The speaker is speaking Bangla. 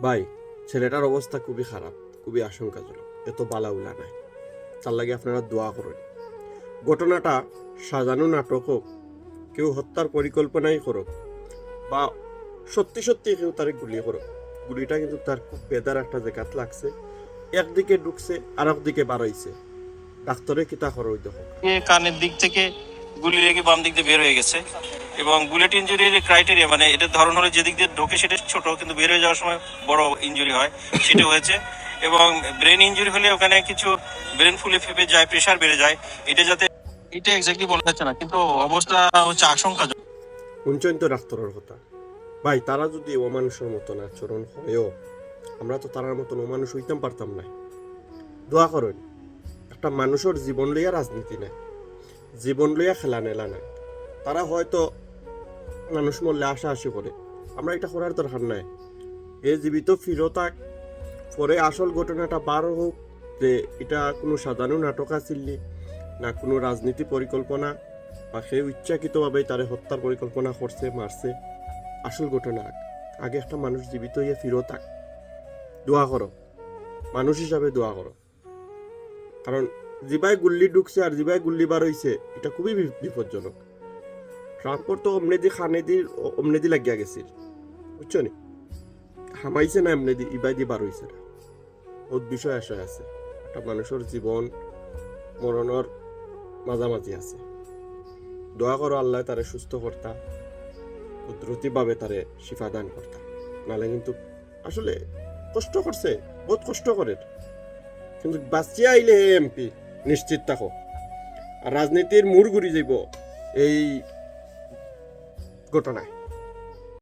ভাই, ছেলেটার অবস্থা খুবই খারাপ, খুবই আশঙ্কাজনক। এত বালাউলা নাই, তার লাগে আপনারা দোয়া করুন। ঘটনাটা সাজানো নাটক হোক, কেউ হত্যার পরিকল্পনাই করুক, বা সত্যি সত্যি কেউ তারে গুলি করুক, গুলিটা কিন্তু তার খুব বেদার একটা জায়গাত লাগছে। একদিকে ঢুকছে আর একদিকে বাড়াইছে। ডাক্তারে কিতা করো দেখো। কানের দিক থেকে গুলি লেগে বাম দিক দিয়ে বের হয়ে গেছে এবং বুলেট ইঞ্জুরির ক্রাইটেরিয়া মানে এটার ধরন হলো যেদিক দিয়ে ঢোকে সেটা ছোট, কিন্তু বের হয়ে যাওয়ার সময় বড় ইঞ্জুরি হয়, সেটা হয়েছে। এবং ব্রেন ইঞ্জুরি হলে ওখানে কিছু ব্রেন ফুলে ফেপে যায়, প্রেশার বেড়ে যায়। এটা এক্স্যাক্টলি বলা যাচ্ছে না, কিন্তু অবস্থা হচ্ছে আশঙ্কাজনক। শুনছেন তো ডাক্তারের কথা। ভাই, তারা যদি অমানুষের মতন আচরণ হয়েও, আমরা তো তারার মতন অমানুষ হইতাম পারতাম না। দোয়া করেন। একটা মানুষের জীবন লইয়া রাজনীতি নাই, জীবন লইয়া খেলা নেলা নাই। তারা হয়তো মানুষ মরলে আশা আশি করে, আমরা এটা করার দরকার নাই। এ জীবিত ফিরতাক, পরে আসল ঘটনাটা বার হোক যে এটা কোনো সাধারণ নাটক আসিল না কোনো রাজনীতি পরিকল্পনা, বা সে ইচ্ছাকৃতভাবে তারে হত্যার পরিকল্পনা করছে, মারছে। আসল ঘটনা আগে একটা মানুষ জীবিত হইয়া ফিরতাক। দোয়া করো, মানুষ হিসাবে দোয়া করো। কারণ জিবায় গুল্লি ঢুকছে আর জিবায় গুল্লি বার হইছে, এটা খুবই বিপজ্জনক। ট্রাম্পর তো অমনেদি লাগিয়া গেছিল, বুঝছো নি? হামাইছে না এমনি ইবাই দি বার হইছে না। বহুত বিষয় আশয় আছে। একটা মানুষের জীবন মরণের মাঝামাঝি আছে। দোয়া করো আল্লাহ তারে সুস্থ করতা, কুদরতিভাবে তারে শিফা দান করতা। নালে কিন্তু আসলে কষ্ট করছে, বহুত কষ্ট করে, কিন্তু বাঁচিয়ে আইলে এমপি নিশ্চিত থাকো। আর রাজনীতির মূর ঘুরি যাইব এই ঘটনায়।